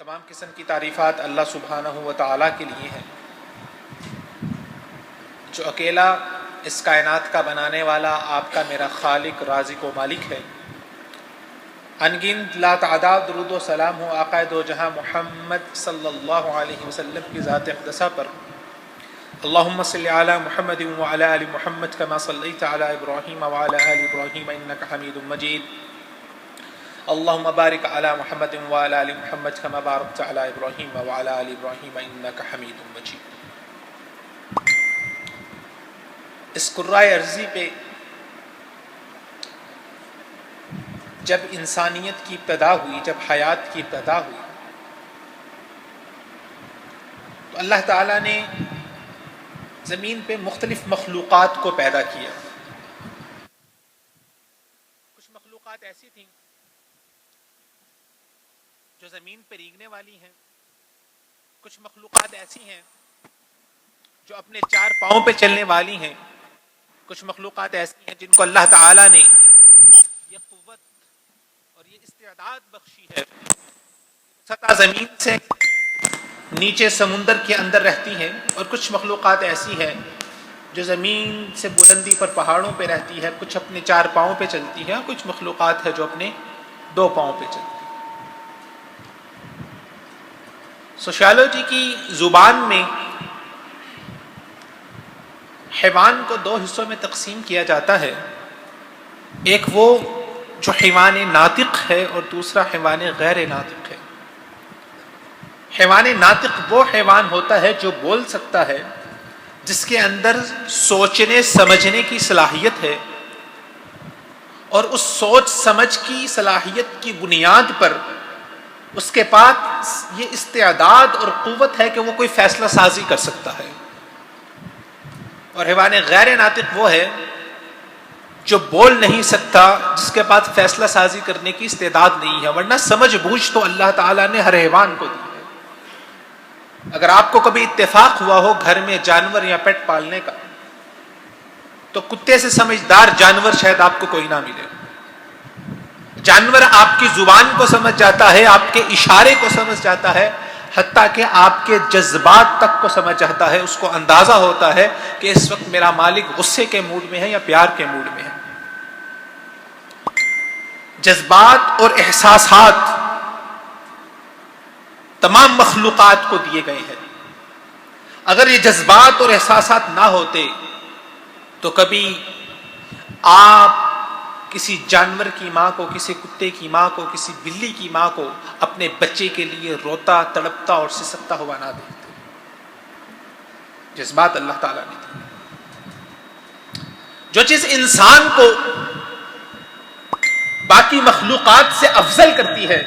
تمام قسم کی تعریفات اللہ سبحانہ و تعالیٰ کے لیے ہیں، جو اکیلا اس کائنات کا بنانے والا، آپ کا میرا خالق، رازق و مالک ہے۔ انگنت لا تعداد درود و سلام ہو آقا دو جہاں محمد صلی اللہ علیہ وسلم کی ذات اقدسہ پر۔ اللہم صلی علی محمد وعلی آل محمد کما صلیت علی ابراہیم وعلی آل ابراہیم انک حمید مجید۔ اللہم بارک علی محمد وعلی آل محمد کما بارکت علی ابراہیم وعلی آل ابراہیم انک حمید مجید۔ اس کرۂ ارضی پہ جب انسانیت کی ابتدا ہوئی، جب حیات کی ابتدا ہوئی، تو اللہ تعالیٰ نے زمین پہ مختلف مخلوقات کو پیدا کیا۔ کچھ مخلوقات ایسی تھیں جو زمین پہ ریگنے والی ہیں، کچھ مخلوقات ایسی ہیں جو اپنے چار پاؤں پہ چلنے والی ہیں، کچھ مخلوقات ایسی ہیں جن کو اللہ تعالیٰ نے یہ قوت اور یہ استعداد بخشی ہے، سطح زمین سے نیچے سمندر کے اندر رہتی ہیں، اور کچھ مخلوقات ایسی ہیں جو زمین سے بلندی پر پہاڑوں پہ رہتی ہے، کچھ اپنے چار پاؤں پہ چلتی ہے، اور کچھ مخلوقات ہے جو اپنے دو پاؤں پہ چلتی ہے۔ سوشیالوجی کی زبان میں حیوان کو دو حصوں میں تقسیم کیا جاتا ہے، ایک وہ جو حیوان ناطق ہے اور دوسرا حیوان غیر ناطق ہے۔ حیوان ناطق وہ حیوان ہوتا ہے جو بول سکتا ہے، جس کے اندر سوچنے سمجھنے کی صلاحیت ہے، اور اس سوچ سمجھ کی صلاحیت کی بنیاد پر اس کے پاس یہ استعداد اور قوت ہے کہ وہ کوئی فیصلہ سازی کر سکتا ہے۔ اور حیوان غیر ناطق وہ ہے جو بول نہیں سکتا، جس کے پاس فیصلہ سازی کرنے کی استعداد نہیں ہے، ورنہ سمجھ بوجھ تو اللہ تعالیٰ نے ہر حیوان کو دی ہے۔ اگر آپ کو کبھی اتفاق ہوا ہو گھر میں جانور یا پیٹ پالنے کا، تو کتے سے سمجھدار جانور شاید آپ کو کوئی نہ ملے۔ جانور آپ کی زبان کو سمجھ جاتا ہے، آپ کے اشارے کو سمجھ جاتا ہے، حتیٰ کہ آپ کے جذبات تک کو سمجھ جاتا ہے۔ اس کو اندازہ ہوتا ہے کہ اس وقت میرا مالک غصے کے موڈ میں ہے یا پیار کے موڈ میں ہے۔ جذبات اور احساسات تمام مخلوقات کو دیے گئے ہیں۔ اگر یہ جذبات اور احساسات نہ ہوتے تو کبھی آپ کسی جانور کی ماں کو، کسی کتے کی ماں کو، کسی بلی کی ماں کو اپنے بچے کے لیے روتا، تڑپتا اور سسکتا ہوا نہ دیکھتے۔ جذبات اللہ تعالیٰ نے دی۔ جو چیز انسان کو باقی مخلوقات سے افضل کرتی ہے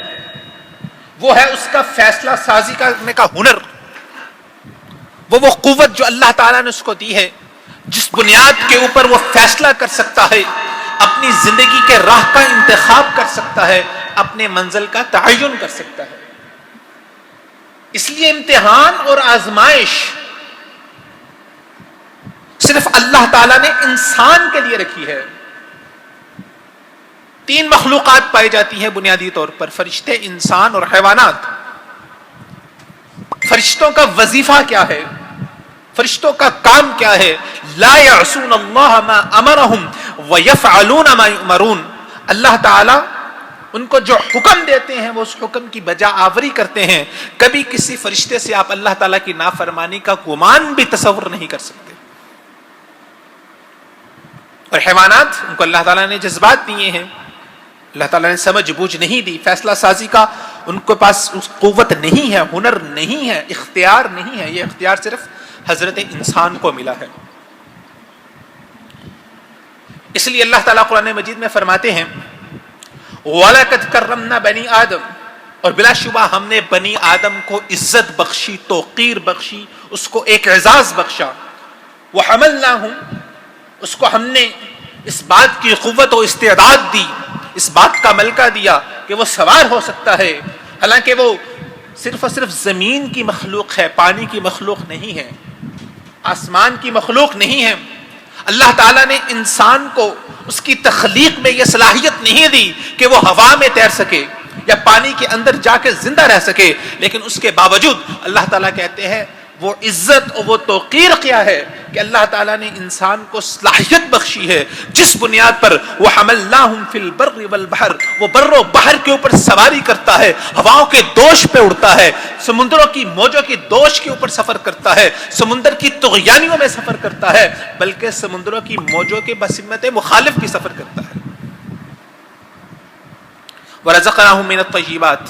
وہ ہے اس کا فیصلہ سازی کرنے کا ہنر، وہ قوت جو اللہ تعالیٰ نے اس کو دی ہے، جس بنیاد کے اوپر وہ فیصلہ کر سکتا ہے، اپنی زندگی کے راہ کا انتخاب کر سکتا ہے، اپنے منزل کا تعین کر سکتا ہے۔ اس لیے امتحان اور آزمائش صرف اللہ تعالیٰ نے انسان کے لیے رکھی ہے۔ تین مخلوقات پائی جاتی ہیں بنیادی طور پر، فرشتے، انسان اور حیوانات۔ فرشتوں کا وظیفہ کیا ہے؟ فرشتوں کا کام کیا ہے؟ لا یعصون اللہ ما امرہم ویفعلون ما یؤمرون۔ اللہ تعالیٰ ان کو جو حکم دیتے ہیں وہ اس حکم کی بجا آوری کرتے ہیں۔ کبھی کسی فرشتے سے آپ اللہ تعالیٰ کی نافرمانی کا گمان بھی تصور نہیں کر سکتے۔ اور حیوانات، ان کو اللہ تعالیٰ نے جذبات دیے ہیں، اللہ تعالیٰ نے سمجھ بوجھ نہیں دی، فیصلہ سازی کا ان کے پاس اس قوت نہیں ہے، ہنر نہیں ہے، اختیار نہیں ہے۔ یہ اختیار صرف حضرت انسان کو ملا ہے۔ اس لیے اللہ تعالیٰ قرآن مجید میں فرماتے ہیں وَلَقَدْ كَرَّمْنَا بَنِي آدم، اور بلا شبہ ہم نے بنی آدم کو عزت بخشی، توقیر بخشی، اس کو ایک اعزاز بخشا۔ وَحَمَلْنَاهُمْ، اس کو ہم نے اس بات کی قوت و استعداد دی، اس بات کا ملکہ دیا کہ وہ سوار ہو سکتا ہے، حالانکہ وہ صرف اور صرف زمین کی مخلوق ہے، پانی کی مخلوق نہیں ہے، آسمان کی مخلوق نہیں ہے۔ اللہ تعالیٰ نے انسان کو اس کی تخلیق میں یہ صلاحیت نہیں دی کہ وہ ہوا میں تیر سکے، یا پانی کے اندر جا کے زندہ رہ سکے، لیکن اس کے باوجود اللہ تعالیٰ کہتے ہیں وہ عزت اور وہ توقیر کیا ہے کہ اللہ تعالیٰ نے انسان کو صلاحیت بخشی ہے جس بنیاد پر وہ حملناہم فی البر والبحر، وہ بر و بحر کے اوپر سواری کرتا ہے، ہواؤں کے دوش پہ اڑتا ہے، سمندروں کی موجوں کی دوش کے اوپر سفر کرتا ہے، سمندر کی طغیانیوں میں سفر کرتا ہے، بلکہ سمندروں کی موجوں کے بسمت مخالف بھی سفر کرتا ہے۔ وَرَزَقْنَاهُم مِّنَ الطَّيِّبَاتِ،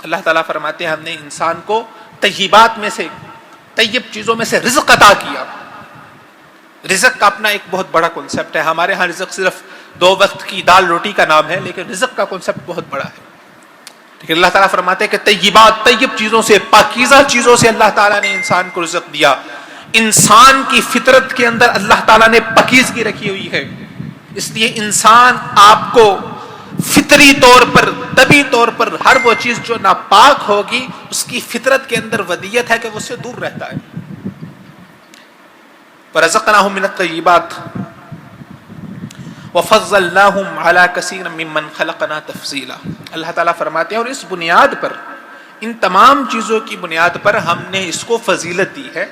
اللہ تعالیٰ فرماتے ہیں ہم نے انسان کو طیبات میں سے، طیب چیزوں میں سے رزق عطا کیا۔ رزق کا اپنا ایک بہت بڑا کنسپٹ ہے، ہمارے ہاں رزق صرف 2 وقت کی دال روٹی کا نام ہے، لیکن رزق کا کنسپٹ بہت بڑا ہے۔ لیکن اللہ تعالیٰ فرماتے ہیں کہ طیبات، طیب چیزوں سے، پاکیزہ چیزوں سے اللہ تعالیٰ نے انسان کو رزق دیا۔ انسان کی فطرت کے اندر اللہ تعالیٰ نے پاکیزگی رکھی ہوئی ہے، اس لیے انسان آپ کو فطری طور پر، طبی طور پر ہر وہ چیز جو ناپاک ہوگی اس کی فطرت کے اندر ودیت ہے کہ وہ اس سے دور رہتا ہے۔ وَرَزَقْنَاهُم مِّنَ الطَّيِّبَاتِ وَفَضَّلْنَاهُمْ عَلَىٰ كَثِيرٍ مِّمَّنْ خَلَقْنَا تَفْضِيلًا، اللہ تعالیٰ فرماتے ہیں اور اس بنیاد پر، ان تمام چیزوں کی بنیاد پر ہم نے اس کو فضیلت دی ہے،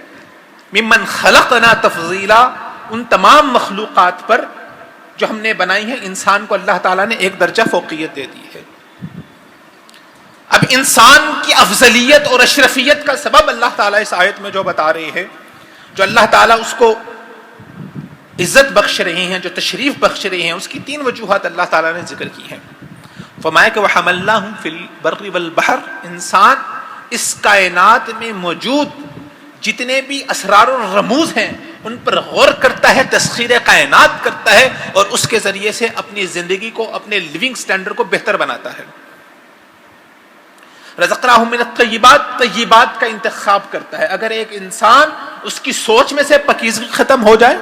ممن خلقنا تفضیلا، ان تمام مخلوقات پر جو ہم نے بنائی ہیں انسان کو اللہ تعالیٰ نے ایک درجہ فوقیت دے دی ہے۔ اب انسان کی افضلیت اور اشرفیت کا سبب اللہ تعالیٰ اس آیت میں جو بتا رہے ہیں، جو اللہ تعالیٰ اس کو عزت بخش رہے ہیں، جو تشریف بخش رہے ہیں، اس کی 3 وجوہات اللہ تعالیٰ نے ذکر کی ہیں۔ فرمایا کہ وَحَمَلْنَاهُمْ فِي الْبَرِّ وَالْبَحْرِ، انسان اس کائنات میں موجود جتنے بھی اسرار و رموز ہیں ان پر غور کرتا ہے، تسخیر کائنات کرتا ہے اور اس کے ذریعے سے اپنی زندگی کو، اپنے لیونگ سٹینڈرڈ کو بہتر بناتا ہے۔ رزقناہم من الطیبات، طیبات کا انتخاب کرتا ہے۔ اگر ایک انسان اس کی سوچ میں سے پاکیزگی ختم ہو جائے،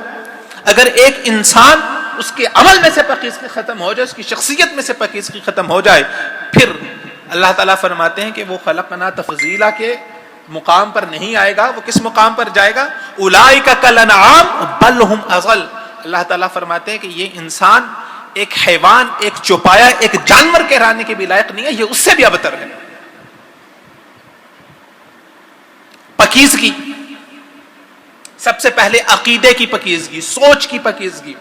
اگر ایک انسان اس کے عمل میں سے پاکیزگی ختم ہو جائے، اس کی شخصیت میں سے پاکیزگی ختم ہو جائے، پھر اللہ تعالیٰ فرماتے ہیں کہ وہ خلقنا تفضیلا کے مقام پر نہیں آئے گا۔ وہ کس مقام پر جائے گا؟ اولئک کالانعام بل ہم اضل، اللہ تعالیٰ فرماتے ہیں کہ یہ انسان ایک حیوان، ایک چوپایا، ایک جانور کہلانے کے بھی لائق نہیں ہے، یہ اس سے بھی ابتر ہے۔ پاکیزگی، سب سے پہلے عقیدے کی پاکیزگی، سوچ کی پاکیزگی،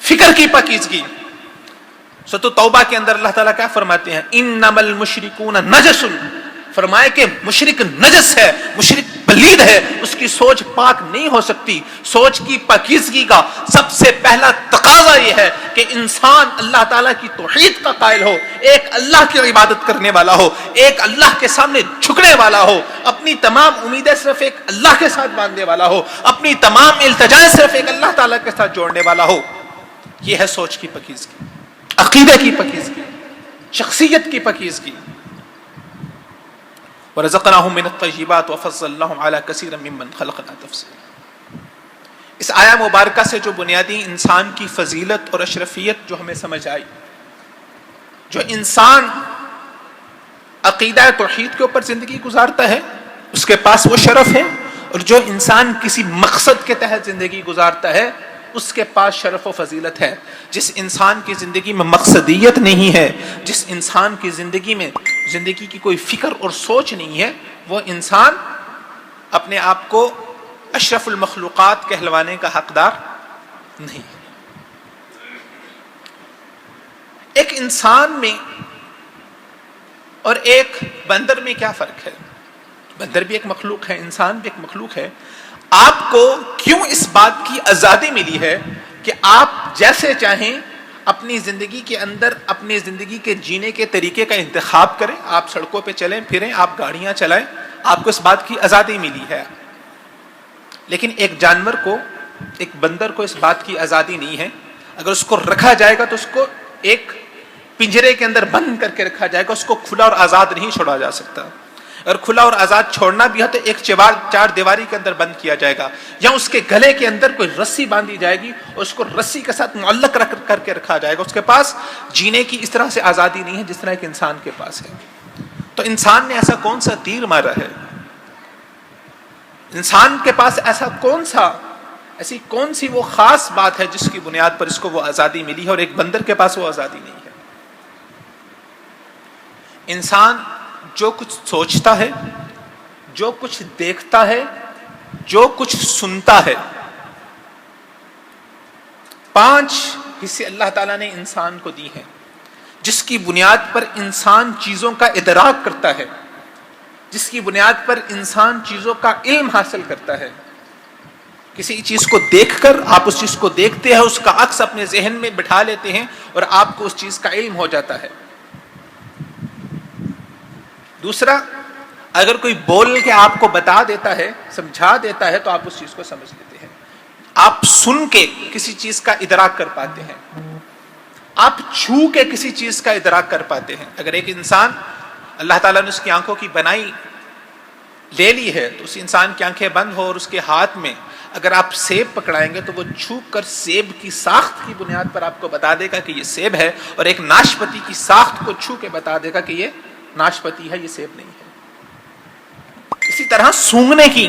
فکر کی پاکیزگی۔ سورۃ توبہ کے اندر اللہ تعالیٰ کیا فرماتے ہیں؟ انما المشرکون نجس، فرمائے کہ مشرک نجس ہے، مشرک پلید ہے، اس کی سوچ پاک نہیں ہو سکتی۔ سوچ کی پاکیزگی کا سب سے پہلا تقاضا یہ ہے کہ انسان اللہ تعالیٰ کی توحید کا قائل ہو، ایک اللہ کی عبادت کرنے والا ہو، ایک اللہ کے سامنے جھکنے والا ہو، اپنی تمام امیدیں صرف ایک اللہ کے ساتھ باندھنے والا ہو، اپنی تمام التجائیں صرف ایک اللہ تعالیٰ کے ساتھ جوڑنے والا ہو۔ یہ ہے سوچ کی پاکیزگی، عقیدے کی پاکیزگی، شخصیت کی پاکیزگی۔ وَرَزَقْنَاهُم مِّنَ الطَّيِّبَاتِ وَفَضَّلْنَاهُمْ عَلَىٰ كَثِيرٍ مِّمَّنْ خَلَقْنَا تَفْضِيلًا۔ اس آیہ مبارکہ سے جو بنیادی انسان کی فضیلت اور اشرفیت جو ہمیں سمجھ آئی، جو انسان عقیدہ توحید کے اوپر زندگی گزارتا ہے اس کے پاس وہ شرف ہے، اور جو انسان کسی مقصد کے تحت زندگی گزارتا ہے اس کے پاس شرف و فضیلت ہے۔ جس انسان کی زندگی میں مقصدیت نہیں ہے، جس انسان کی زندگی کی کوئی فکر اور سوچ نہیں ہے، وہ انسان اپنے آپ کو اشرف المخلوقات کہلوانے کا حقدار نہیں۔ ایک انسان میں اور ایک بندر میں کیا فرق ہے؟ بندر بھی ایک مخلوق ہے، انسان بھی ایک مخلوق ہے۔ آپ کو کیوں اس بات کی آزادی ملی ہے کہ آپ جیسے چاہیں اپنی زندگی کے اندر اپنی زندگی کے جینے کے طریقے کا انتخاب کریں، آپ سڑکوں پہ چلیں پھریں، آپ گاڑیاں چلائیں، آپ کو اس بات کی آزادی ملی ہے۔ لیکن ایک جانور کو، ایک بندر کو اس بات کی آزادی نہیں ہے۔ اگر اس کو رکھا جائے گا تو اس کو ایک پنجرے کے اندر بند کر کے رکھا جائے گا، اس کو کھلا اور آزاد نہیں چھوڑا جا سکتا۔ اگر کھلا اور آزاد چھوڑنا بھی ہے تو ایک چار دیواری کے اندر بند کیا جائے گا، یا اس کے گلے کے اندر کوئی رسی باندھی جائے گی اور اس کو رسی کے ساتھ معلق کر کے رکھا جائے گا۔ اس کے پاس جینے کی اس طرح سے آزادی نہیں ہے جس طرح ایک انسان کے پاس ہے۔ تو انسان نے ایسا کون سا تیر مارا ہے؟ انسان کے پاس ایسی کون سی وہ خاص بات ہے جس کی بنیاد پر اس کو وہ آزادی ملی ہے، اور ایک بندر کے پاس وہ آزادی نہیں ہے؟ انسان جو کچھ سوچتا ہے، جو کچھ دیکھتا ہے، جو کچھ سنتا ہے، 5 حصے اللہ تعالیٰ نے انسان کو دی ہیں، جس کی بنیاد پر انسان چیزوں کا ادراک کرتا ہے، جس کی بنیاد پر انسان چیزوں کا علم حاصل کرتا ہے۔ کسی چیز کو دیکھ کر آپ اس چیز کو دیکھتے ہیں، اس کا عکس اپنے ذہن میں بٹھا لیتے ہیں اور آپ کو اس چیز کا علم ہو جاتا ہے۔ دوسرا، اگر کوئی بول کے آپ کو بتا دیتا ہے، سمجھا دیتا ہے، تو آپ اس چیز کو سمجھ لیتے ہیں۔ آپ سن کے کسی چیز کا ادراک کر پاتے ہیں، آپ چھو کے کسی چیز کا ادراک کر پاتے ہیں۔ اگر ایک انسان اللہ تعالیٰ نے اس کی آنکھوں کی بنائی لے لی ہے، تو اس انسان کی آنکھیں بند ہو اور اس کے ہاتھ میں اگر آپ سیب پکڑائیں گے تو وہ چھو کر سیب کی ساخت کی بنیاد پر آپ کو بتا دے گا کہ یہ سیب ہے، اور ایک ناشپتی کی ساخت کو چھو کے بتا دے گا کہ یہ ناشپتی ہے، یہ سیب نہیں ہے۔ اسی طرح سونگنے کی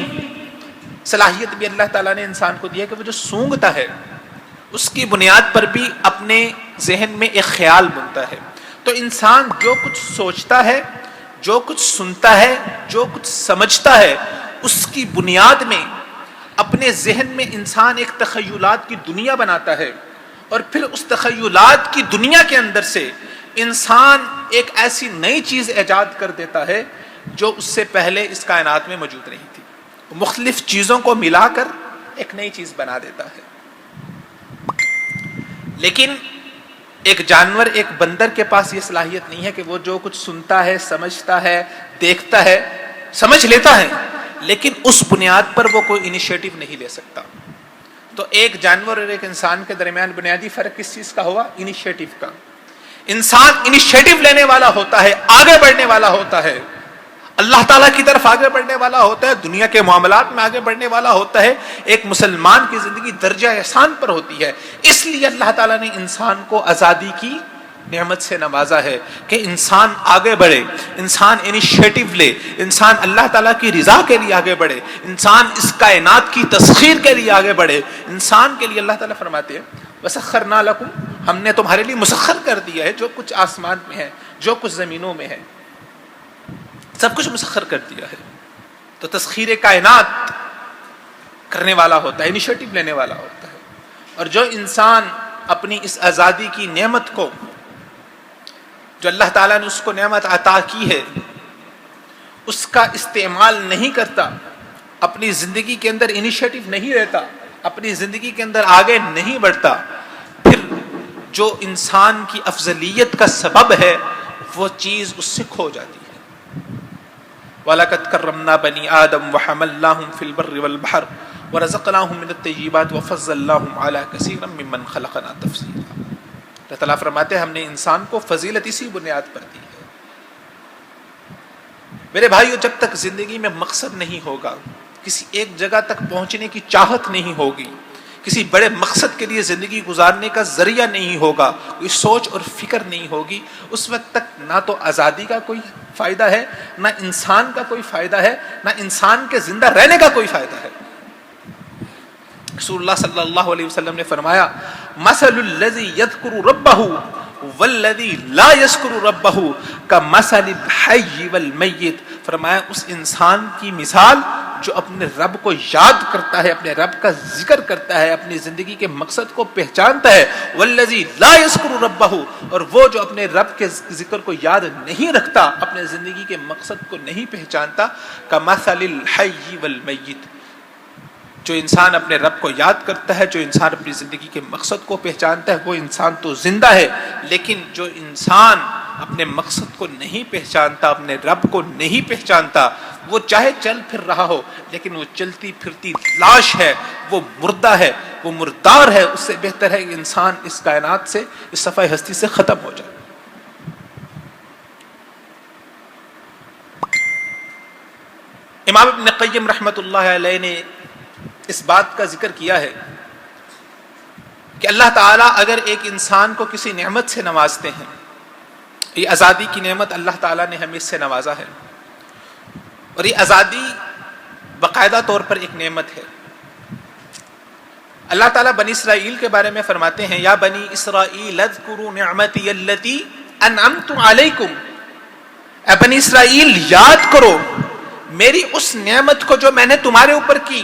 صلاحیت بھی اللہ تعالیٰ نے انسان کو دی ہے کہ وہ جو سونگتا ہے اس کی بنیاد پر بھی اپنے ذہن میں ایک خیال بنتا ہے۔ تو انسان جو کچھ سوچتا ہے، جو کچھ سنتا ہے، جو کچھ سمجھتا ہے، اس کی بنیاد میں اپنے ذہن میں انسان ایک تخیلات کی دنیا بناتا ہے، اور پھر اس تخیلات کی دنیا کے اندر سے انسان ایک ایسی نئی چیز ایجاد کر دیتا ہے جو اس سے پہلے اس کائنات میں موجود نہیں تھی۔ مختلف چیزوں کو ملا کر ایک نئی چیز بنا دیتا ہے۔ لیکن ایک جانور، ایک بندر کے پاس یہ صلاحیت نہیں ہے کہ وہ جو کچھ سنتا ہے، سمجھتا ہے، دیکھتا ہے، سمجھ لیتا ہے، لیکن اس بنیاد پر وہ کوئی انیشیٹو نہیں لے سکتا۔ تو ایک جانور اور ایک انسان کے درمیان بنیادی فرق کس چیز کا ہوا؟ انیشیٹو کا۔ انسان انیشیٹو لینے والا ہوتا ہے، آگے بڑھنے والا ہوتا ہے، اللہ تعالیٰ کی طرف آگے بڑھنے والا ہوتا ہے، دنیا کے معاملات میں آگے بڑھنے والا ہوتا ہے۔ ایک مسلمان کی زندگی درجہ احسان پر ہوتی ہے۔ اس لیے اللہ تعالیٰ نے انسان کو آزادی کی نعمت سے نوازا ہے کہ انسان آگے بڑھے، انسان انیشیٹو لے، انسان اللہ تعالیٰ کی رضا کے لیے آگے بڑھے، انسان اس کائنات کی تسخیر کے لیے آگے بڑھے۔ انسان کے لیے اللہ تعالیٰ فرماتے ہیں وَسَخَّرْنَا لَكُمْ، ہم نے تمہارے لیے مسخر کر دیا ہے جو کچھ آسمان میں ہے، جو کچھ زمینوں میں ہے، سب کچھ مسخر کر دیا ہے۔ تو تسخیر کائنات کرنے والا ہوتا ہے، انیشیٹو لینے والا ہوتا ہے۔ اور جو انسان اپنی اس آزادی کی نعمت کو، جو اللہ تعالیٰ نے اس کو نعمت عطا کی ہے، اس کا استعمال نہیں کرتا، اپنی زندگی کے اندر انیشیٹو نہیں لیتا، اپنی زندگی کے اندر آگے نہیں بڑھتا، پھر جو انسان کی افضلیت کا سبب ہے وہ چیز اس سے کھو جاتی ہے۔ وَلَقَدْ كَرَّمْنَا بَنِي آدَمَ وَحَمَلْنَاهُمْ فِي الْبَرِّ وَالْبَحْرِ وَرَزَقْنَاهُمْ مِنَ الطَّيِّبَاتِ وَفَضَّلْنَاهُمْ عَلَى كَثِيرٍ مِّمَّنْ خَلَقْنَا تَفْضِيلًا۔ اللہ تعالیٰ فرماتے ہیں ہم نے انسان کو فضیلت اسی بنیاد پر دی ہے۔ میرے بھائیو، جب تک زندگی میں مقصد نہیں ہوگا، کسی ایک جگہ تک پہنچنے کی چاہت نہیں ہوگی، کسی بڑے مقصد کے لیے زندگی گزارنے کا ذریعہ نہیں ہوگا، کوئی سوچ اور فکر نہیں ہوگی، اس وقت تک نہ تو آزادی کا کوئی فائدہ ہے، نہ انسان کا کوئی فائدہ ہے، نہ انسان کے زندہ رہنے کا کوئی فائدہ ہے۔ رسول اللہ صلی اللہ علیہ وسلم نے فرمایا مثل الذی یذکر ربہ والذی لا یذکر ربہ کمثل الحی والمیت۔ فرمایا اس انسان کی مثال جو اپنے رب کو یاد کرتا ہے، اپنے رب کا ذکر کرتا ہے، اپنی زندگی کے مقصد کو پہچانتا ہے، والذی لا یذکر ربہ، اور وہ جو اپنے رب کے ذکر کو یاد نہیں رکھتا، اپنے زندگی کے مقصد کو نہیں پہچانتا، کمثل الحی والمیت۔ جو انسان اپنے رب کو یاد کرتا ہے، جو انسان اپنی زندگی کے مقصد کو پہچانتا ہے، وہ انسان تو زندہ ہے، لیکن جو انسان اپنے مقصد کو نہیں پہچانتا، اپنے رب کو نہیں پہچانتا، وہ چاہے چل پھر رہا ہو لیکن وہ چلتی پھرتی لاش ہے، وہ مردہ ہے، وہ مردار ہے۔ اس سے بہتر ہے کہ انسان اس کائنات سے، اس صفحہ ہستی سے ختم ہو جائے۔ امام ابن قیم رحمۃ اللہ علیہ نے اس بات کا ذکر کیا ہے کہ اللہ تعالیٰ اگر ایک انسان کو کسی نعمت سے نوازتے ہیں، یہ آزادی کی نعمت اللہ تعالیٰ نے ہمیں اس سے نوازا ہے، اور یہ آزادی باقاعدہ طور پر ایک نعمت ہے۔ اللہ تعالیٰ بنی اسرائیل کے بارے میں فرماتے ہیں یا بنی اسرائیل اذکروا نعمتی التی انعمت علیکم، اے بنی اسرائیل یاد کرو میری اس نعمت کو جو میں نے تمہارے اوپر کی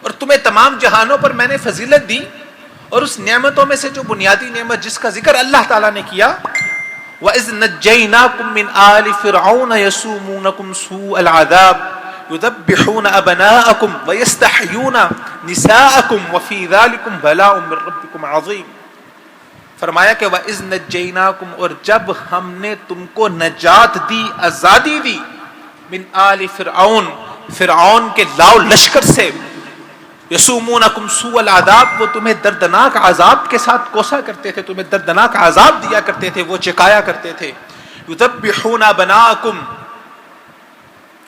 اور تمہیں تمام جہانوں پر میں نے فضیلت دی، اور اس نعمتوں میں سے جو بنیادی نعمت جس کا ذکر اللہ تعالیٰ نے کیا، وَإِذْ نَجَّيْنَاكُمْ مِنْ آلِ فِرْعَوْنَ يَسُومُونَكُمْ سُوءَ الْعَذَابِ يُذَبِّحُونَ أَبْنَاءَكُمْ وَيَسْتَحْيُونَ نِسَاءَكُمْ وَفِي ذَلِكُمْ بَلَاءٌ مِّن رَّبِّكُمْ عَظِيمٌ۔ فرمایا کہ وَإِذْ نَجَّيْنَاكُمْ، اور جب ہم نے تم کو نجات دی، آزادی دی، من آل فرعون، فرعون کے لاؤ لشکر سے، یسومونکم سوء العذاب، وہ تمہیں دردناک عذاب کے ساتھ کوسا کرتے تھے، تمہیں دردناک عذاب دیا کرتے تھے، وہ چکایا کرتے تھے۔ یذبحون ابناءکم،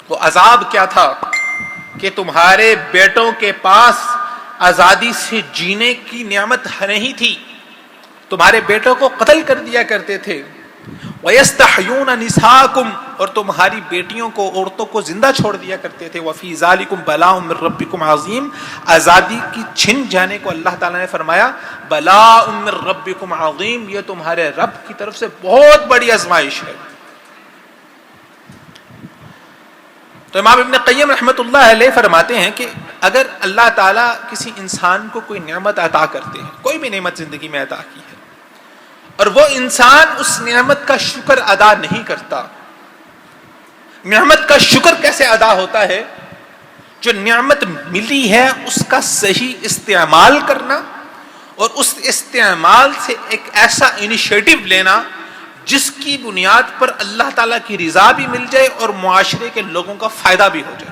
وہ عذاب کیا تھا کہ تمہارے بیٹوں کے پاس آزادی سے جینے کی نعمت نہیں تھی، تمہارے بیٹوں کو قتل کر دیا کرتے تھے۔ وَيَسْتَحْيُونَ نِسَاءَكُمْ، اور تمہاری بیٹیوں کو، عورتوں کو زندہ چھوڑ دیا کرتے تھے۔ وَفِي ذَلِكُمْ بَلَاءٌ مِّن رَّبِّكُمْ عَظِيمٌ، آزادی کی چھن جانے کو اللہ تعالیٰ نے فرمایا بَلَاءٌ مِّن رَّبِّكُمْ عَظِيمٌ، یہ تمہارے رب کی طرف سے بہت بڑی آزمائش ہے۔ تو امام ابن قیم رحمۃ اللہ علیہ فرماتے ہیں کہ اگر اللہ تعالیٰ کسی انسان کو کوئی نعمت عطا کرتے ہیں، کوئی بھی نعمت زندگی میں عطا کی ہے، اور وہ انسان اس نعمت کا شکر ادا نہیں کرتا، نعمت کا شکر کیسے ادا ہوتا ہے؟ جو نعمت ملی ہے اس کا صحیح استعمال کرنا، اور اس استعمال سے ایک ایسا انیشیٹو لینا جس کی بنیاد پر اللہ تعالیٰ کی رضا بھی مل جائے اور معاشرے کے لوگوں کا فائدہ بھی ہو جائے۔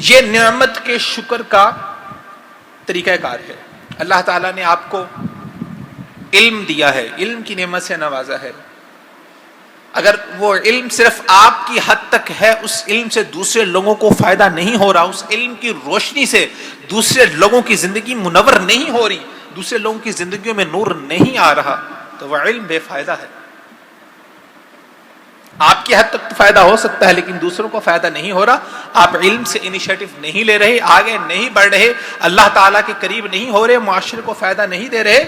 یہ نعمت کے شکر کا طریقہ کار ہے۔ اللہ تعالیٰ نے آپ کو علم دیا ہے، علم کی نعمت سے نوازا ہے، اگر وہ علم صرف آپ کی حد تک ہے، اس علم سے دوسرے لوگوں کو فائدہ نہیں ہو رہا، اس علم کی روشنی سے دوسرے لوگوں کی زندگی منور نہیں ہو رہی، دوسرے لوگوں کی زندگیوں میں نور نہیں آ رہا، تو وہ علم بے فائدہ ہے۔ آپ کی حد تک تو فائدہ ہو سکتا ہے لیکن دوسروں کو فائدہ نہیں ہو رہا، آپ علم سے انیشیٹو نہیں لے رہے، آگے نہیں بڑھ رہے، اللہ تعالیٰ کے قریب نہیں ہو رہے، معاشرے کو فائدہ نہیں دے رہے،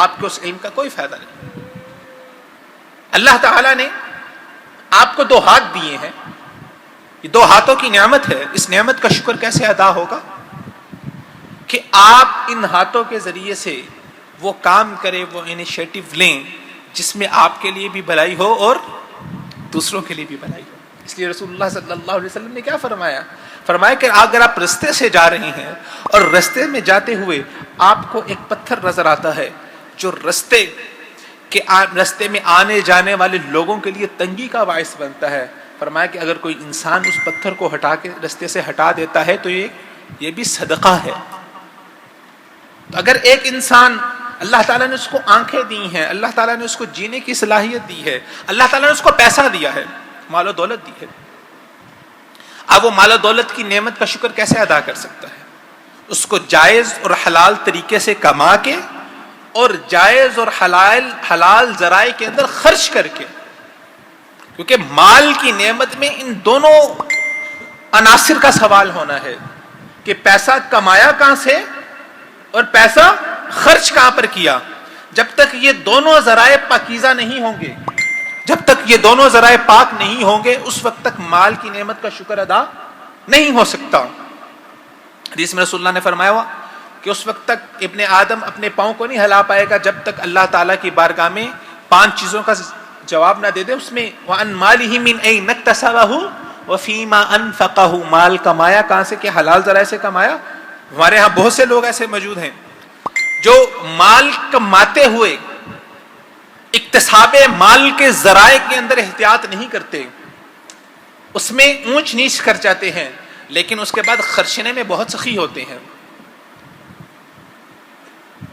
آپ کو اس علم کا کوئی فائدہ نہیں۔ اللہ تعالیٰ نے آپ کو 2 ہاتھ دیے ہیں، یہ 2 ہاتھوں کی نعمت ہے، اس نعمت کا شکر کیسے ادا ہوگا؟ کہ آپ ان ہاتھوں کے ذریعے سے وہ کام کریں، وہ انیشیٹو لیں جس میں آپ کے لیے بھی بھلائی ہو اور دوسروں کے لیے بھی بھلائی ہو۔ اس لیے رسول اللہ صلی اللہ علیہ وسلم نے کیا فرمایا؟ فرمایا کہ اگر آپ رستے سے جا رہے ہیں اور رستے میں جاتے ہوئے آپ کو ایک پتھر نظر آتا ہے جو رستے میں آنے جانے والے لوگوں کے لیے تنگی کا باعث بنتا ہے، فرمایا کہ اگر کوئی انسان اس پتھر کو ہٹا کے رستے سے ہٹا دیتا ہے تو یہ بھی صدقہ ہے۔ تو اگر ایک انسان، اللہ تعالیٰ نے اس کو آنکھیں دی ہیں، اللہ تعالیٰ نے اس کو جینے کی صلاحیت دی ہے، اللہ تعالیٰ نے اس کو پیسہ دیا ہے، مال و دولت دی ہے، اب وہ مال و دولت کی نعمت کا شکر کیسے ادا کر سکتا ہے؟ اس کو جائز اور حلال طریقے سے کما کے اور جائز اور حلال ذرائع کے اندر خرچ کر کے، کیونکہ مال کی نعمت میں ان دونوں عناصر کا سوال ہونا ہے کہ پیسہ کمایا کہاں سے اور پیسہ خرچ کہاں پر کیا۔ جب تک یہ دونوں ذرائع پاکیزہ نہیں ہوں گے، جب تک یہ دونوں ذرائع پاک نہیں ہوں گے، اس وقت تک مال کی نعمت کا شکر ادا نہیں ہو سکتا۔ حدیث میں رسول اللہ نے فرمایا ہوا کہ اس وقت تک ابن آدم اپنے پاؤں کو نہیں ہلا پائے گا جب تک اللہ تعالیٰ کی بارگاہ میں 5 چیزوں کا جواب نہ دے دے، اس میں وَأَنْ مَالِهِ مِنْ أَيْنَ اكْتَسَبَهُ وَفِيمَا أَنْفَقَهُ، مال کمایا کہاں سے کہ حلال ذرائع سے کمایا۔ ہمارے ہاں بہت سے لوگ ایسے موجود ہیں جو مال کماتے ہوئے اکتساب مال کے ذرائع کے اندر احتیاط نہیں کرتے، اس میں اونچ نیچ کر جاتے ہیں، لیکن اس کے بعد خرچنے میں بہت سخی ہوتے ہیں۔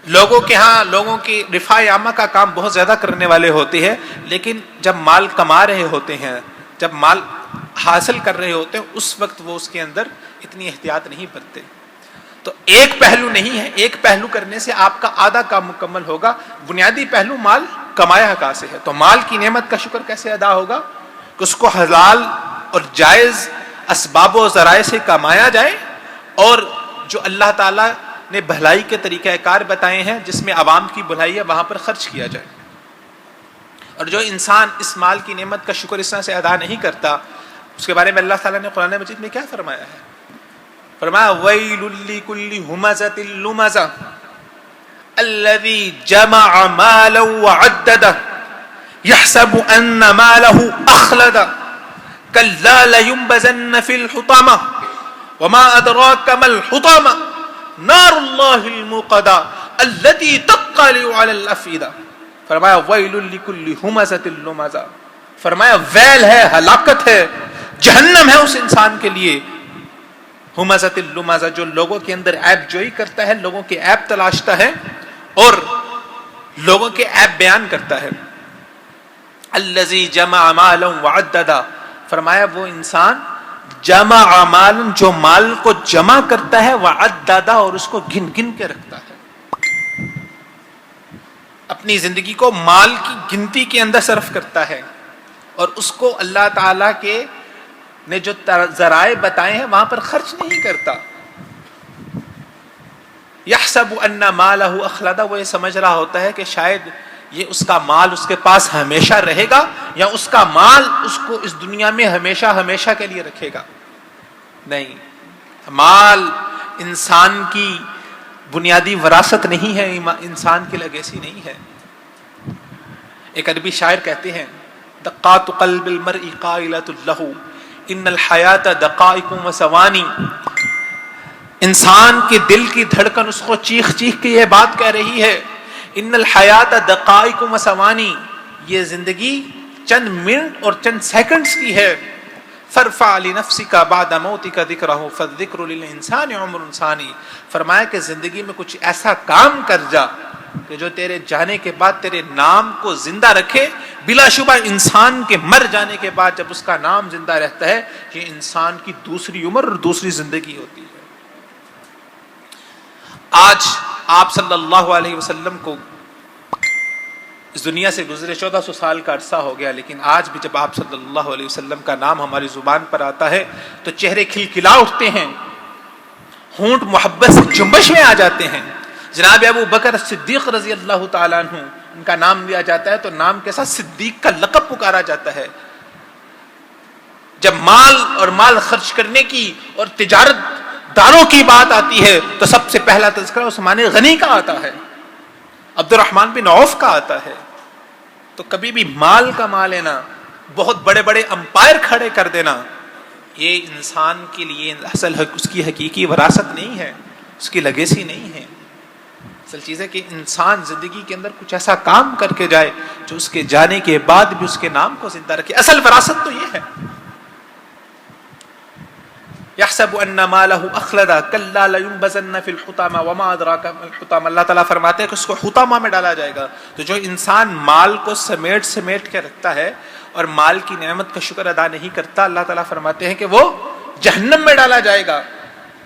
لوگوں کے ہاں لوگوں کی رفاع عامہ کا کام بہت زیادہ کرنے والے ہوتے ہیں، لیکن جب مال کما رہے ہوتے ہیں، جب مال حاصل کر رہے ہوتے ہیں، اس وقت وہ اس کے اندر اتنی احتیاط نہیں برتتے۔ تو ایک پہلو نہیں ہے، ایک پہلو کرنے سے آپ کا آدھا کام مکمل ہوگا۔ بنیادی پہلو مال کمایا کہاں سے ہے، تو مال کی نعمت کا شکر کیسے ادا ہوگا کہ اس کو حلال اور جائز اسباب و ذرائع سے کمایا جائے، اور جو اللہ تعالیٰ نے بھلائی کے طریقہ کار بتائے ہیں جس میں عوام کی بھلائی ہے وہاں پر خرچ کیا جائے۔ اور جو انسان اس مال کی نعمت کا شکر اس طرح سے ادا نہیں کرتا، اس کے بارے میں اللہ تعالیٰ نے قرآن مجید میں کیا فرمایا ہے؟ فرمایا وَيْلٌ لِكُلِّ هُمَزَةٍ لُمَزَةٍ الَّذِي جَمَعَ مَالًا وَعَدَّدَهُ يَحْسَبُ أَنَّ مَالَهُ أَخْلَدَهُ كَلَّا لَيُنبَذَنَّ فِي الْحُطَمَةِ وَمَا أَدْرَاكَ مَا الْحُطَمَةُ نَارُ اللَّهِ الْمُوقَدَةُ الَّتِي تَطَّلِعُ عَلَى الْأَفْئِدَةِ۔ فرمایا وَيْلٌ لِكُلِّ هُمَزَةٍ لُمَزَةٍ، فرمایا ویل ہے، ہلاکت ہے، جہنم ہے اس انسان کے لیے، ہمزۃ اللمزہ، جو لوگوں کے اندر عیب جوئی کرتا ہے، لوگوں کے عیب تلاشتا ہے اور لوگوں کے عیب بیان کرتا ہے۔ الذی جمع مالا وعددا، فرمایا وہ انسان جمع مالا، جو مال کو جمع کرتا ہے، وعددا، اور اس کو گن گن کے رکھتا ہے، اپنی زندگی کو مال کی گنتی کے اندر صرف کرتا ہے اور اس کو اللہ تعالیٰ کے نے جو ذرائع بتائے ہیں وہاں پر خرچ نہیں کرتا۔ یحسب ان مالہ اخلدہ، وہ یہ سمجھ رہا ہوتا ہے کہ شاید یہ اس کا مال اس کے پاس ہمیشہ رہے گا، یا اس کا مال اس کو اس دنیا میں ہمیشہ ہمیشہ کے لیے رکھے گا۔ نہیں، مال انسان کی بنیادی وراثت نہیں ہے، انسان کی لیگیسی نہیں ہے۔ ایک عربی شاعر کہتے ہیں دقات قلب المرء قائلۃ لہ ان الحیات دقائق و ثوانی، انسان کے دل کی دھڑکن اس کو چیخ چیخ کے یہ بات کہہ رہی ہے، ان الحیات دقائق و ثوانی، یہ زندگی چند منٹ اور چند سیکنڈز کی ہے۔ فرفع لنفسک بعد موتک ذکرہ فالذکر للانسان عمر ثانی، فرمایا کہ زندگی میں کچھ ایسا کام کر جا کہ جو تیرے جانے کے بعد تیرے نام کو زندہ رکھے۔ بلا شبہ انسان کے مر جانے کے بعد جب اس کا نام زندہ رہتا ہے، یہ انسان کی دوسری عمر اور دوسری زندگی ہوتی ہے۔ آج آپ صلی اللہ علیہ وسلم کو اس دنیا سے گزرے 1400 سال کا عرصہ ہو گیا، لیکن آج بھی جب آپ صلی اللہ علیہ وسلم کا نام ہماری زبان پر آتا ہے تو چہرے کھلکھلا اٹھتے ہیں، ہونٹ محبت سے جنبش میں آ جاتے ہیں۔ جناب ابو بکر صدیق رضی اللہ تعالیٰ عنہ، ان کا نام لیا جاتا ہے تو نام کے ساتھ صدیق کا لقب پکارا جاتا ہے۔ جب مال اور مال خرچ کرنے کی اور تجارت داروں کی بات آتی ہے تو سب سے پہلا تذکرہ عثمان غنی کا آتا ہے، عبد الرحمن بن عوف کا آتا ہے۔ تو کبھی بھی مال کما لینا، بہت بڑے بڑے امپائر کھڑے کر دینا، یہ انسان کے لیے اصل اس کی حقیقی وراثت نہیں ہے، اس کی لیگیسی نہیں ہے۔ اصل چیز ہے کہ انسان زندگی کے اندر کچھ ایسا کام کر کے جائے جو اس کے جانے کے بعد بھی اس کے نام کو زندہ رکھے۔ اصل وراثت تو یہ ہے۔ یحسب ان مالہ اخلدہ کلا لینبذن فی الحطامہ وما ادراک ما الحطامہ، اللہ تعالیٰ فرماتے ہیں کہ اس کو حطامہ میں ڈالا جائے گا۔ تو جو انسان مال کو سمیٹ سمیٹ کے رکھتا ہے اور مال کی نعمت کا شکر ادا نہیں کرتا، اللہ تعالیٰ فرماتے ہیں کہ وہ جہنم میں ڈالا جائے گا،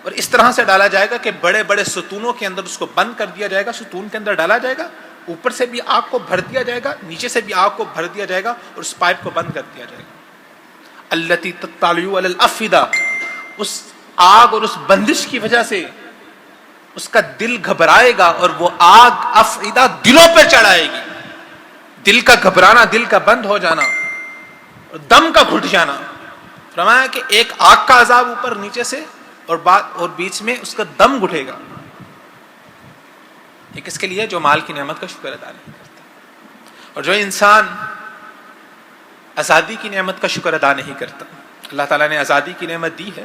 اور اس طرح سے ڈالا جائے گا کہ بڑے بڑے ستونوں کے اندر اس کو بند کر دیا جائے گا، ستون کے اندر ڈالا جائے گا، اوپر سے بھی آگ کو بھر دیا جائے گا، نیچے سے بھی آگ کو بھر دیا جائے گا، اور اس پائپ کو بند کر دیا جائے گا۔ التی تطلع علی الافئدہ، اس آگ اور اس بندش کی وجہ سے اس کا دل گھبرائے گا، اور وہ آگ افئدہ دلوں پہ چڑھائے گی، دل کا گھبرانا، دل کا بند ہو جانا اور دم کا گھٹ جانا۔ فرمایا کہ ایک آگ کا عذاب اوپر نیچے سے اور بیچ میں اس کا دم گھٹے گا۔ یہ کس کے لیے؟ جو مال کی نعمت کا شکر ادا نہیں کرتا۔ اور جو انسان آزادی کی نعمت کا شکر ادا نہیں کرتا، اللہ تعالیٰ نے آزادی کی نعمت دی ہے،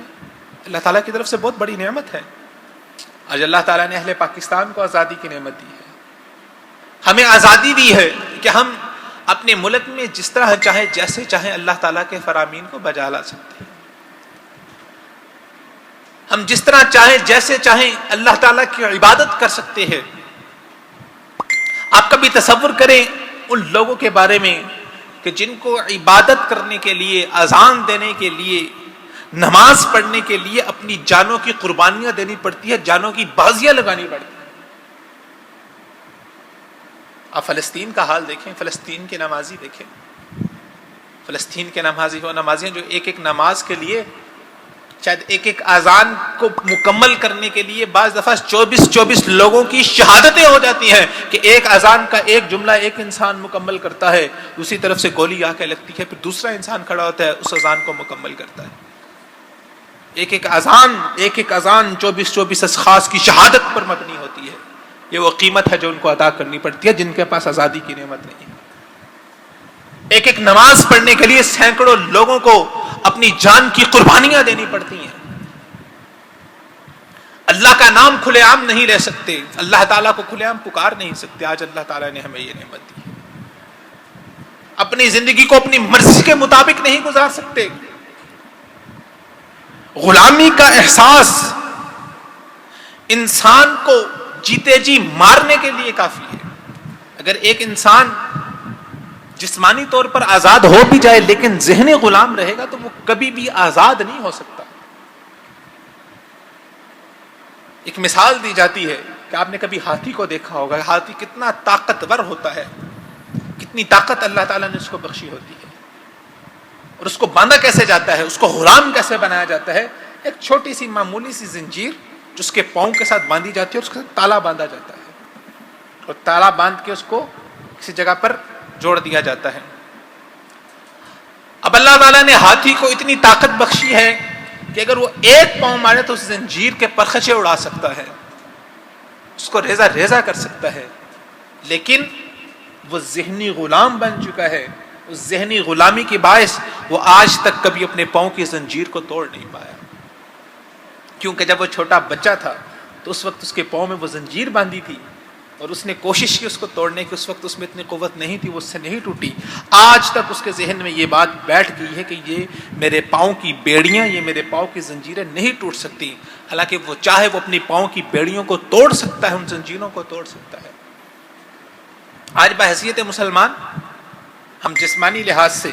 اللہ تعالیٰ کی طرف سے بہت بڑی نعمت ہے۔ آج اللہ تعالیٰ نے اہل پاکستان کو آزادی کی نعمت دی ہے، ہمیں آزادی دی ہے کہ ہم اپنے ملک میں جس طرح چاہے جیسے چاہیں اللہ تعالیٰ کے فرامین کو بجا لا سکتے ہیں، ہم جس طرح چاہیں جیسے چاہیں اللہ تعالیٰ کی عبادت کر سکتے ہیں۔ آپ کبھی تصور کریں ان لوگوں کے بارے میں کہ جن کو عبادت کرنے کے لیے، اذان دینے کے لیے، نماز پڑھنے کے لیے اپنی جانوں کی قربانیاں دینی پڑتی ہے، جانوں کی بازیاں لگانی پڑتی ہیں۔ آپ فلسطین کا حال دیکھیں، فلسطین کے نمازی دیکھیں، فلسطین کے نمازی جو ایک ایک نماز کے لیے شاید ایک اذان کو مکمل کرنے کے لیے بعض دفعہ 24 لوگوں کی شہادتیں ہو جاتی ہیں کہ ایک اذان کا ایک جملہ ایک انسان مکمل کرتا ہے، دوسری طرف سے گولی آ کے لگتی ہے، پھر دوسرا انسان کھڑا ہوتا ہے، اس اذان کو مکمل کرتا ہے۔ ایک اذان 24 اشخاص کی شہادت پر مبنی ہوتی ہے۔ یہ وہ قیمت ہے جو ان کو ادا کرنی پڑتی ہے جن کے پاس آزادی کی نعمت نہیں ہے۔ ایک نماز پڑھنے کے لیے سینکڑوں لوگوں کو اپنی جان کی قربانیاں دینی پڑتی ہیں۔ اللہ کا نام کھلے عام نہیں لے سکتے، اللہ تعالیٰ کو کھلے عام پکار نہیں سکتے۔ آج اللہ تعالیٰ نے ہمیں یہ نعمت دی ہے۔ اپنی زندگی کو اپنی مرضی کے مطابق نہیں گزار سکتے۔ غلامی کا احساس انسان کو جیتے جی مارنے کے لیے کافی ہے۔ اگر ایک انسان جسمانی طور پر آزاد ہو بھی جائے لیکن ذہنی غلام رہے گا تو وہ کبھی بھی آزاد نہیں ہو سکتا۔ ایک مثال دی جاتی ہے کہ آپ نے کبھی ہاتھی کو دیکھا ہوگا، ہاتھی کتنا طاقتور ہوتا ہے، کتنی طاقت اللہ تعالیٰ نے اس کو بخشی ہوتی ہے، اور اس کو باندھا کیسے جاتا ہے، اس کو غلام کیسے بنایا جاتا ہے۔ ایک چھوٹی سی معمولی سی زنجیر جو اس کے پاؤں کے ساتھ باندھی جاتی ہے، اور اس کے ساتھ تالا باندھا جاتا ہے، اور تالا باندھ کے اس کو کسی جگہ پر جوڑ دیا جاتا ہے۔ اب اللہ تعالیٰ نے ہاتھی کو اتنی طاقت بخشی ہے کہ اگر وہ ایک پاؤں مارے تو اس زنجیر کے پرخچے اڑا سکتا ہے، اس کو ریزہ ریزہ کر سکتا ہے، لیکن وہ ذہنی غلام بن چکا ہے۔ اس ذہنی غلامی کے باعث وہ آج تک کبھی اپنے پاؤں کی زنجیر کو توڑ نہیں پایا، کیونکہ جب وہ چھوٹا بچہ تھا تو اس وقت اس کے پاؤں میں وہ زنجیر باندھی تھی، اور اس نے کوشش کی اس کو توڑنے کی، اس وقت اس میں اتنی قوت نہیں تھی، وہ اس سے نہیں ٹوٹی۔ آج تک اس کے ذہن میں یہ بات بیٹھ گئی ہے کہ یہ میرے پاؤں کی بیڑیاں، یہ میرے پاؤں کی زنجیریں نہیں ٹوٹ سکتی، حالانکہ وہ چاہے وہ اپنی پاؤں کی بیڑیوں کو توڑ سکتا ہے، ان زنجیروں کو توڑ سکتا ہے۔ آج بحیثیت مسلمان ہم جسمانی لحاظ سے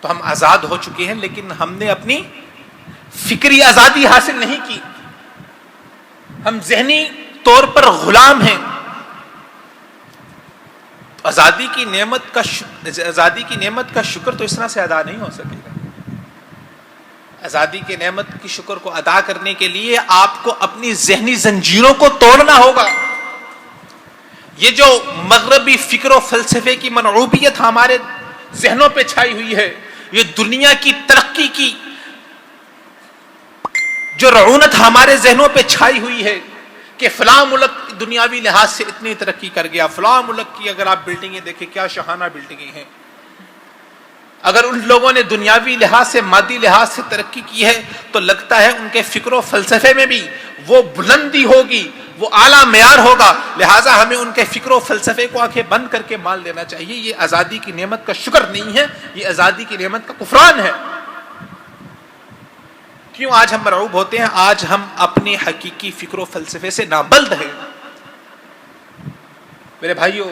تو ہم آزاد ہو چکے ہیں، لیکن ہم نے اپنی فکری آزادی حاصل نہیں کی، ہم ذہنی طور پر غلام ہیں۔ آزادی کی نعمت کا شکر تو اس طرح سے ادا نہیں ہو سکے گا۔ آزادی کی نعمت کی شکر کو ادا کرنے کے لیے آپ کو اپنی ذہنی زنجیروں کو توڑنا ہوگا۔ یہ جو مغربی فکر و فلسفے کی منعوبیت ہمارے ذہنوں پہ چھائی ہوئی ہے، یہ دنیا کی ترقی کی جو رعونت ہمارے ذہنوں پہ چھائی ہوئی ہے کہ فلاں ملک دنیاوی لحاظ سے اتنی ترقی کر گیا، فلاں ملک کی اگر آپ بلڈنگیں دیکھیں کیا شاہانہ بلڈنگیں ہیں، اگر ان لوگوں نے دنیاوی لحاظ سے، مادی لحاظ سے ترقی کی ہے تو لگتا ہے ان کے فکر و فلسفے میں بھی وہ بلندی ہوگی، وہ اعلیٰ معیار ہوگا، لہٰذا ہمیں ان کے فکر و فلسفے کو آنکھیں بند کر کے مال دینا چاہیے۔ یہ آزادی کی نعمت کا شکر نہیں ہے، یہ آزادی کی نعمت کا کفران ہے۔ کیوں آج ہم مرعوب ہوتے ہیں؟ آج ہم اپنے حقیقی فکر و فلسفے سے نابلد ہیں۔ میرے بھائیوں،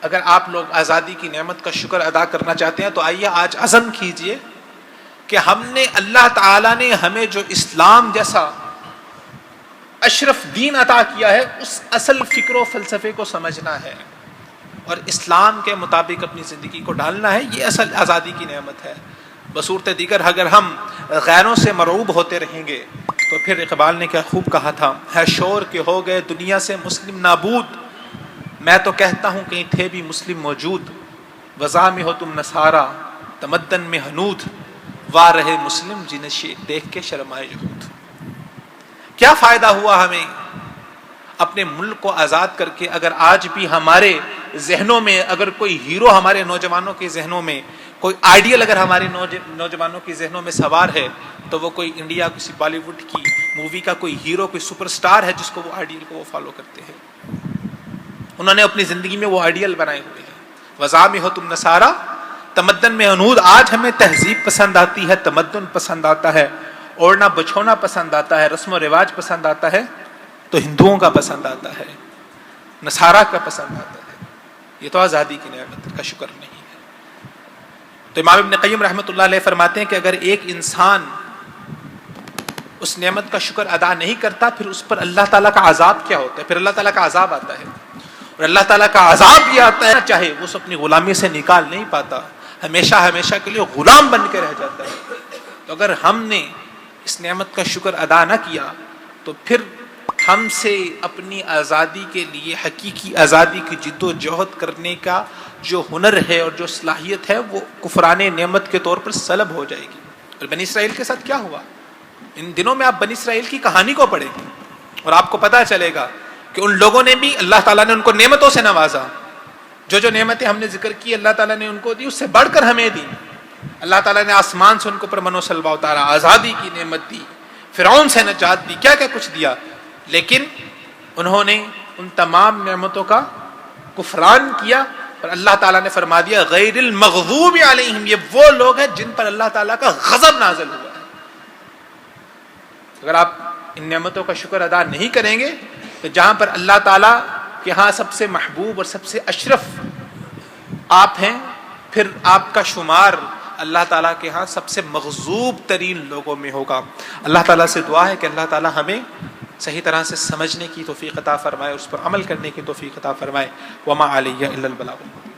اگر آپ لوگ آزادی کی نعمت کا شکر ادا کرنا چاہتے ہیں تو آئیے آج عزم کیجئے کہ ہم نے، اللہ تعالیٰ نے ہمیں جو اسلام جیسا اشرف دین عطا کیا ہے، اس اصل فکر و فلسفے کو سمجھنا ہے اور اسلام کے مطابق اپنی زندگی کو ڈالنا ہے۔ یہ اصل آزادی کی نعمت ہے۔ بصورت دیگر اگر ہم غیروں سے مرعوب ہوتے رہیں گے تو پھر اقبال نے کیا خوب کہا تھا، ہے شور کے ہو گئے دنیا سے مسلم نابود، میں تو کہتا ہوں کہیں تھے بھی مسلم موجود، وضع میں ہو تم نصارا تمدن میں حنود، وا رہے مسلم جنہیں دیکھ کے شرمائے یہود۔ کیا فائدہ ہوا ہمیں اپنے ملک کو آزاد کر کے اگر آج بھی ہمارے ذہنوں میں اگر کوئی ہیرو ہمارے نوجوانوں کے ذہنوں میں، کوئی آئیڈیل اگر ہمارے نوجوانوں کے ذہنوں میں سوار ہے تو وہ کوئی انڈیا، کسی بالی ووڈ کی مووی کا کوئی ہیرو، کوئی سپر سٹار ہے جس کو وہ آئیڈیل کو وہ فالو کرتے ہیں۔ انہوں نے اپنی زندگی میں وہ آئیڈیل بنائے ہوئے ہیں۔ وضع میں ہو تم نصارا تمدن میں حنود، آج ہمیں تہذیب پسند آتی ہے، تمدن پسند آتا ہے، اوڑھنا بچھونا پسند آتا ہے، رسم و رواج پسند آتا ہے تو ہندوؤں کا پسند آتا ہے، نصارہ کا پسند آتا ہے۔ یہ تو آزادی کی نعمت کا شکر نہیں ہے۔ تو امام ابن قیم رحمۃ اللہ علیہ فرماتے ہیں کہ اگر ایک انسان اس نعمت کا شکر ادا نہیں کرتا پھر اس پر اللہ تعالیٰ کا عذاب کیا ہوتا ہے، پھر اللہ تعالیٰ کا عذاب آتا ہے، اور اللہ تعالیٰ کا عذاب یہ آتا ہے چاہے وہ اپنی غلامی سے نکال نہیں پاتا، ہمیشہ ہمیشہ کے لیے غلام بن کے رہ جاتا ہے۔ تو اگر ہم نے اس نعمت کا شکر ادا نہ کیا تو پھر ہم سے اپنی آزادی کے لیے حقیقی آزادی کی جد و جہد کرنے کا جو ہنر ہے اور جو صلاحیت ہے وہ کفران نعمت کے طور پر سلب ہو جائے گی۔ اور بنی اسرائیل کے ساتھ کیا ہوا؟ ان دنوں میں آپ بنی اسرائیل کی کہانی کو پڑھیں گے اور آپ کو پتہ چلے گا کہ ان لوگوں نے بھی اللہ تعالیٰ نے ان کو نعمتوں سے نوازا، جو نعمتیں ہم نے ذکر کی اللہ تعالیٰ نے ان کو دی، اس سے بڑھ کر ہمیں دی۔ اللہ تعالیٰ نے آسمان سے ان کو پر من و سلوا اتارا، آزادی کی نعمت دی، فرعون سے نجات دی، کیا کیا کچھ دیا، لیکن انہوں نے ان تمام نعمتوں کا کفران کیا اور اللہ تعالیٰ نے فرما دیا غیر المغضوب علیہم، یہ وہ لوگ ہیں جن پر اللہ تعالیٰ کا غضب نازل ہوا ہے۔ اگر آپ ان نعمتوں کا شکر ادا نہیں کریں گے تو جہاں پر اللہ تعالیٰ کے ہاں سب سے محبوب اور سب سے اشرف آپ ہیں، پھر آپ کا شمار اللہ تعالیٰ کے ہاں سب سے مغضوب ترین لوگوں میں ہوگا۔ اللہ تعالیٰ سے دعا ہے کہ اللہ تعالیٰ ہمیں صحیح طرح سے سمجھنے کی توفیق عطا فرمائے اور اس پر عمل کرنے کی توفیق عطا فرمائے۔ وما علیہ الا البلاغ۔